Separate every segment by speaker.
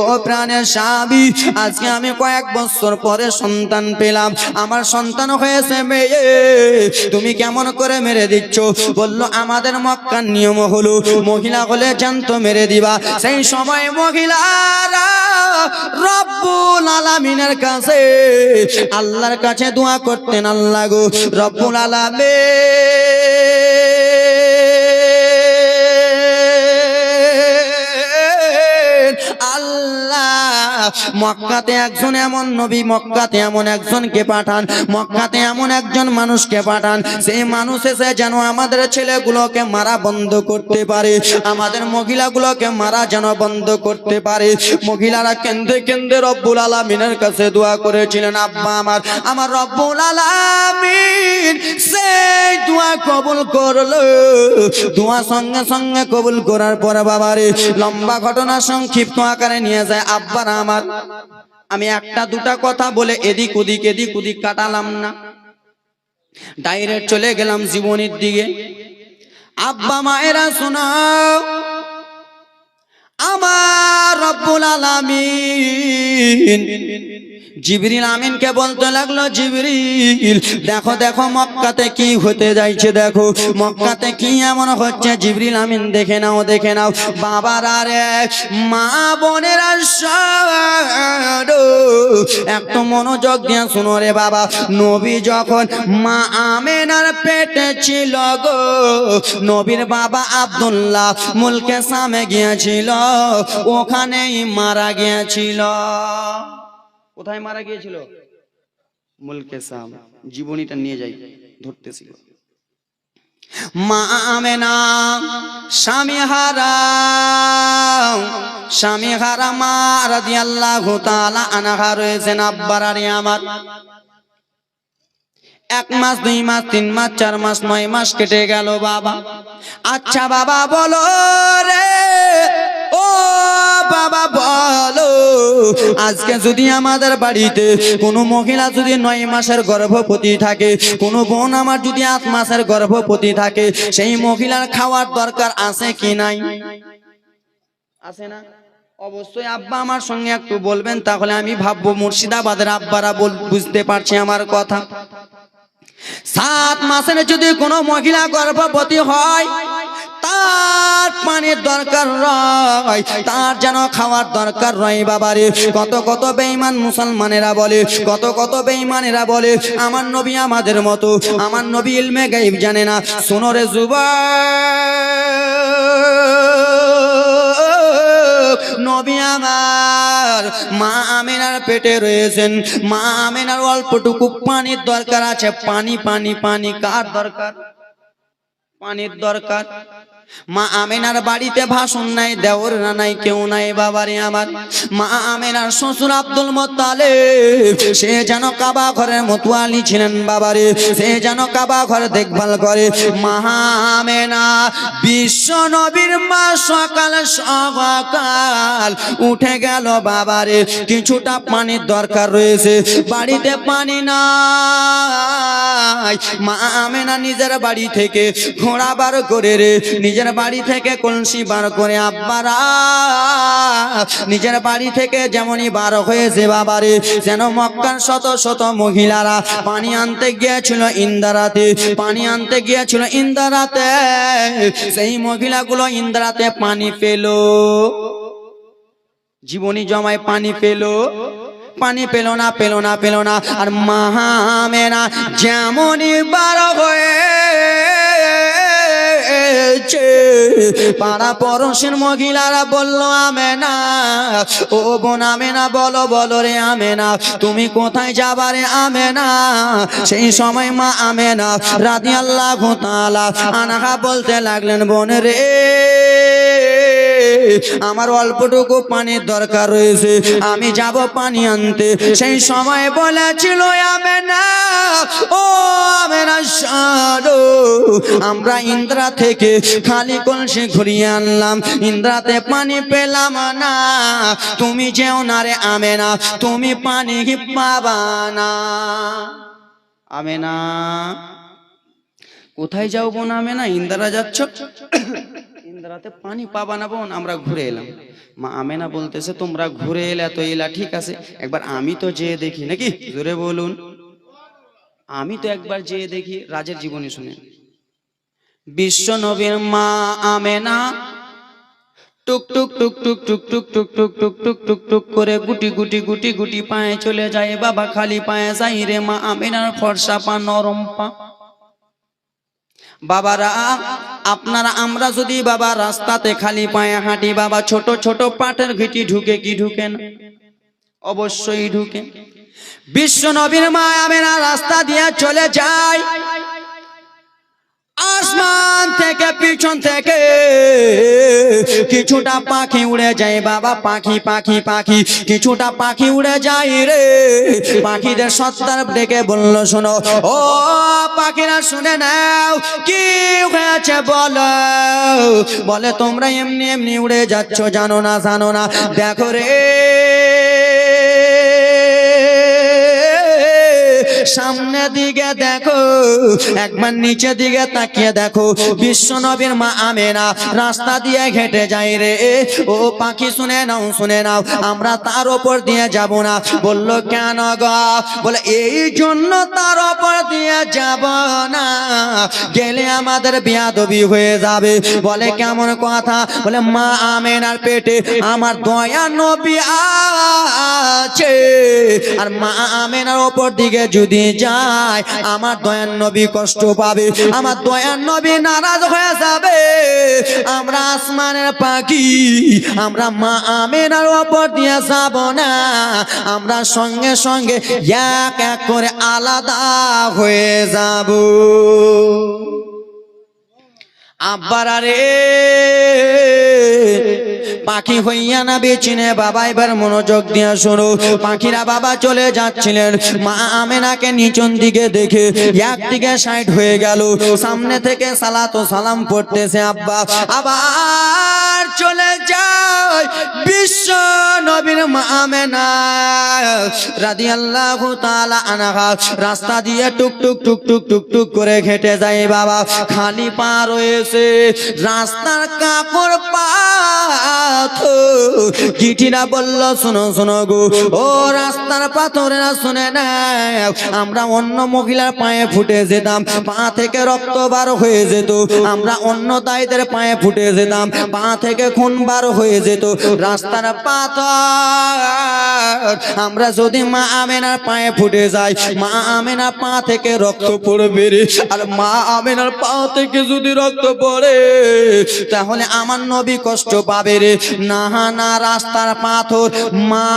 Speaker 1: ও প্রাণের স্বামী, আজকে আমি কয়েক বছর পরে সন্তান পেলাম, আমার সন্তান হয়েছে মেয়ে, তুমি কেমন করে মেরে দিচ্ছ? বললো আমাদের মক্কার নিয়ম হলো মহিলা হলে জ্যান্ত মেরে দিবা। সেই সময় মহিলারা রব্বুল আলামিনের কাছে, আল্লাহর কাছে দোয়া করতেন, আল্লাহ গো রব্বুল আলামিন, মক্কাতে একজন এমন নবী, মক্কাতে এমন একজনকে পাঠান, মক্কাতে এমন একজন মানুষকে পাঠান, সেই মানুষ এসে যেন আমাদের ছেলেগুলোকে মারা বন্ধ করতে পারে, আমাদের মহিলাগুলোকে মারা যেন বন্ধ করতে পারে। মহিলারা কেন্দ্রে কেন্দ্রে রব্বুল আলামিনের কাছে দোয়া করেছিলেন। আব্বা আমার রব্বুল আলামিন সেই দোয়া কবুল করলো। দোয়া সঙ্গে সঙ্গে কবুল করার পরে বাবারে, লম্বা ঘটনা সংক্ষিপ্ত আকারে নিয়ে যায় আব্বারা আমার, আমি একটা দুটা কথা বলে এদিক ওদিক কাটালাম না, ডাইরেক্ট চলে গেলাম জীবনের দিকে। আব্বা মায়েরা শোনাও, আমার রব্বুল আলামিন জিবরিল আমিনকে বলতে লাগলো, জিবরিল দেখো দেখো মক্কাতে কি হতে যাইছে, দেখো মক্কাতে কি এমন হচ্ছে, জিবরিল আমিন দেখে নাও। বাবারা রে, মা বোনেরা একটু মনোযোগ দিয়ে শুনো রে বাবা। নবী যখন মা আমেনার পেটে ছিল গো, নবীর বাবা আব্দুল্লাহ মুলকে শামে গিয়েছিল, ওখানেই মারা গিয়েছিল। কোথায় মারা গিয়েছিল? মুলকে শাম। জীবনীটা নিয়ে যাই, ধরতেছিল। মা আমেনা স্বামী হারা মা রাদিয়াল্লাহু তাআলা আনহা রয়েছেন। আব্বারারে আমার 1 মাস 2 মাস 3 মাস 4 মাস 9 মাস কেটে গেল বাবা। আচ্ছা বাবা বলো রে, ও বাবা বলো, আজকে যদি আমাদের বাড়িতে কোনো মহিলা যদি 9 মাসের গর্ভবতী থাকে, কোনো বোন আমার যদি 8 মাসের গর্ভবতী থাকে, সেই মহিলার খাওয়ার দরকার আছে কি নাই? আছে না? অবশ্যই আব্বা আমার সঙ্গে একটু বলবেন, তাহলে আমি ভাববো মুর্শিদাবাদের আব্বারা বুঝতে পারছে আমার কথা। 7 মাসের যদি কোনো মহিলা গর্ভবতী হয়, তার পানির দরকার রয়, তার যেন খাওয়ার দরকার রয় বাবারে। কত বেঈমান মুসলমানেরা বলে, কত বেঈমানেরা বলে আমার নবী আমাদের মতো, আমার নবী ইলমে গায়ব জানে না। শোনো রে যুবক, নবী আমার মা আমেনার পেটে রয়েছেন, মা আমেনার অল্পটুকু পানির দরকার আছে। পানি কার দরকার? পানির দরকার। মা আমেনার বাড়িতে ভাষণ নাই, দেওর নাই, কেউ নাই বাবারে আমার। মা আমেনার শ্বশুর আব্দুল মুত্তালিব, সে যেন কাবা ঘরের মতোয়ালি ছিলেন বাবারে, সে যেন কাবা ঘর দেখভাল করে। মা আমেনা বিশ্ব নবীর মা সকাল উঠে গেল বাবারে, কিছুটা পানির দরকার রয়েছে, বাড়িতে পানি নাই। মা আমেনা নিজের বাড়ি থেকে ঘোড়া বার করে রে, নিজের বাড়ি থেকে কলসি বার করে আব্বারা নিজের বাড়ি থেকে যেমনই বার হয়েছে বাবারে, যেন মক্কার শত মহিলারা পানি আনতে গিয়েছিল ইন্দারাতে, পানি আনতে গিয়েছিল ইন্দারাতে, সেই মহিলাগুলো ইন্দারাতে পানি পেল, জীবনী জমায় পানি পেল না। আর মা আমেনা যেমনই বার হয়ে পাড়া পড়োশির মহিলারা বলল, আমেনা ও বোন আমেনা, বলো রে আমেনা, তুমি কোথায় যাবা রে আমেনা? সেই সময় মা আমেনা রাদিয়াল্লাহু তাআলা আনহা বলতে লাগলেন, বোন রে, আমার অল্পটুকু পানির দরকার রয়েছে, আমি যাব পানি আনতে। সেই সময় বলেছিল আমেনা, ও আমেনা শোনো, আমরা ইন্দ্রা থেকে খালি কলসি ঘুরিয়ে আনলাম, ইন্দ্রাতে পানি পেলাম না, তুমি যেও না রে আমেনা, তুমি পানি পাবা না। আমেনা কোথায় যাও বোন আমেনা? ইন্দ্রা যাচ্ছ? সন্ধ্যারাতে পানি পাবা না বোন, আমরা ঘুরে এলাম। মা আমেনা বলতেছে তোমরা ঘুরে এলে তো এলা ঠিক আছে, একবার আমি তো যেয়ে দেখি নাকি, জোরে বলুন। আমি তো একবার যেয়ে দেখি। রাজের জীবনী শুনে বিশ্ব নবীর মা আমেনা টুক টুক টুক টুক টুক টুক টুক টুক টুক টুক টুক টুক করে গুটি গুটি গুটি গুটি পায়ে চলে যায়। বাবা খালি পায়ে যাই রে, মা আমেনার ফর্সা পা, নরম পা। বাবারা আপনারা আমরা যদি বাবা রাস্তাতে খালি পায়ে হাঁটি বাবা, ছোট ছোট পাটের ঘিটি ঢুকে কি ঢুকে না? অবশ্যই ঢুকে। বিশ্ব নবীর মা আমেনা রাস্তা দিয়ে চলে যায়, আসমান থেকে পিছন থেকে কিছুটা পাখি উড়ে যায় বাবা, পাখি পাখি পাখি কিছুটা পাখি উড়ে যায় রে। পাখিদের সত্তার ডেকে বলল শোনো ও পাখিরা শুনে নাও কি হয়েছে বলো। বলে তোমরা এমনি এমনি উড়ে যাচ্ছ, জানো না জানো না, দেখো রে সামনে দিকে দেখো, একবার নিচে দিকে তাকিয়ে দেখো, বিশ্ব নবীর মা আমেনা রাস্তা দিয়ে হেঁটে যায় রে। ও পাখি শুনে নাও শুনে নাও, আমরা তার ওপর দিয়ে যাব না। বলল কেন গো? বলে এই জন্য তার ওপর দিয়ে যাব না, গেলে আমাদের বিয়াদবি হয়ে যাবে। বলে কেমন কথা? বলে মা আমেনার পেটে আমার দয়া নবী আছে, আর মা আমেনার ওপর দিকে যদি যায় আমার দয়ার নবী কষ্ট পাবে, আমার দয়ার নবী নারাজ হয়ে যাবে। আমরা আসমানের পাখি, আমরা মা আমেনার ওপর দিয়ে যাব না, আমরা সঙ্গে সঙ্গে এক এক করে আলাদা হয়ে যাব। আব্বারা রে পাখি হইয়া না বেচিনে বাবা, এবার মনোযোগ দিয়ে শোনো। পাখিরা বাবা চলে যাচ্ছিলেন, মা আমেনাকে নিচন দিকে দেখে একদিকে সাইড হয়ে গেল, সামনে থেকে সালাত ও সালাম পড়তেছে আব্বা। আবার চলে যায় বিশ্ব নবীর মা আমেনা রাদিয়াল্লাহু তাআলা আনহা রাস্তা দিয়ে টুক টুক টুক টুক টুক টুক করে হেঁটে যায় বাবা। খালি পা রয়েছে, রাস্তার কাপড় পাথর। চিঠিরা বলল শোনো শোনো গো ও রাস্তার পাথরেরা শুনে না, আমরা অন্য মহিলার পায়ে ফুটে যেতাম, পা থেকে রক্ত বার হয়ে যেত, আমরা অন্য দায়ীদের পায়ে ফুটে যেতাম, পা থেকে খুন বার হয়ে যেত। রাস্তার পাথর আমরা যদি মা আমেনার পায়ে ফুটে যাই, মা আমেনার পা থেকে রক্ত পড়বে রে। আর মা আমেনার পা থেকে যদি রক্ত পড়ে তাহলে আমার নবী কষ্ট পাবে রে। না না, রাস্তার পাথর মা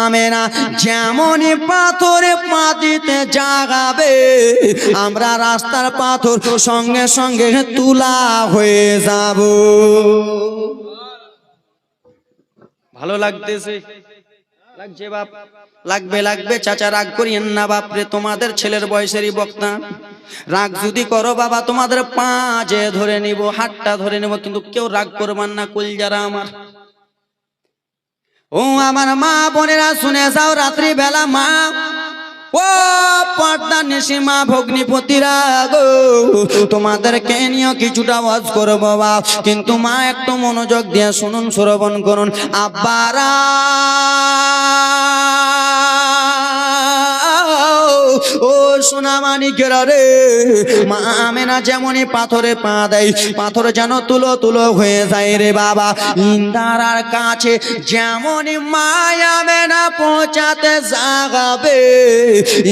Speaker 1: আমেনা যেমনই পাথরে পা দিতে জাগাবে, আমরা রাস্তার পাথর সঙ্গে সঙ্গে তুলা হয়ে যাব। ভালো লাগতেছে? লাগছে বাপ? লাগবে লাগবে চাচা, রাগ করিয়েন না বাপরে, তোমাদের ছেলের বয়সেরই বক্তা। রাগ যদি করো বাবা তোমাদের পা যে ধরে নিব, হাতটা ধরে নিব, কিন্তু কেউ রাগ করবেন না কলজারা আমার। ও আমার মা বোনেরা শুনে যাও, রাত্রি বেলা মা ও পর্দা নিশি মা ভগ্নিপতিরা গো, তোমাদেরকে নিয়ে কিছুটা ওয়াজ করবো বাবা, কিন্তু মা একটু মনোযোগ দিয়ে শুনুন, শ্রবণ করুন। আব্বারা ও সোনা মানিকেরা রে, মা আমেনা যেমনই পাথরে পা দেয়, পাথর যেন তুলো তুলো হয়ে যায় রে বাবা। ইন্দারার কাছে যেমনই মা আমেনা পৌঁছাতে যাবে,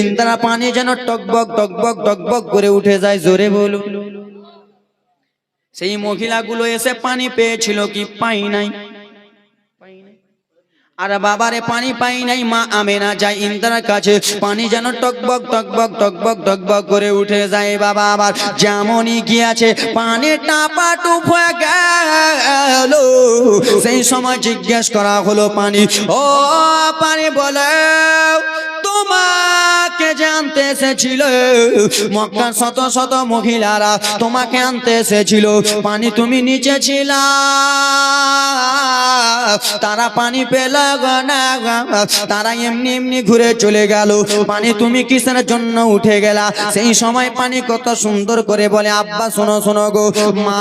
Speaker 1: ইন্দারা পানি যেন টকবক টকবক টকবক করে উঠে যায়। জোরে বলুন। সেই মহিলাগুলো এসে পানি পেয়েছিল কি? পাই নাই। আর বাবারে পানি পাই নাই, মা আমেনা যায় ইন্দ্রার কাছে, পানি যেন টকবক টকবক টকবক টকবক করে উঠে যায় বাবা। আবার যেমনই গিয়েছে পানি টাপা টুপ হয়ে গেল, সেই সময় জিজ্ঞেস করা হলো পানি, ও পানি বলে তোমাকে জানতে এসেছিল, মক্কার শত শত মহিলারা তোমাকে আনতে এসেছিল, পানি তুমি নিচে ছিলা, তারা পানি পেল না, তারা এমনি এমনি ঘুরে চলে গেল, পানি তুমি কিসের জন্য উঠে গেলা? সেই সময় পানি কত সুন্দর করে বলে, আব্বা শোনো শোনো গো, মা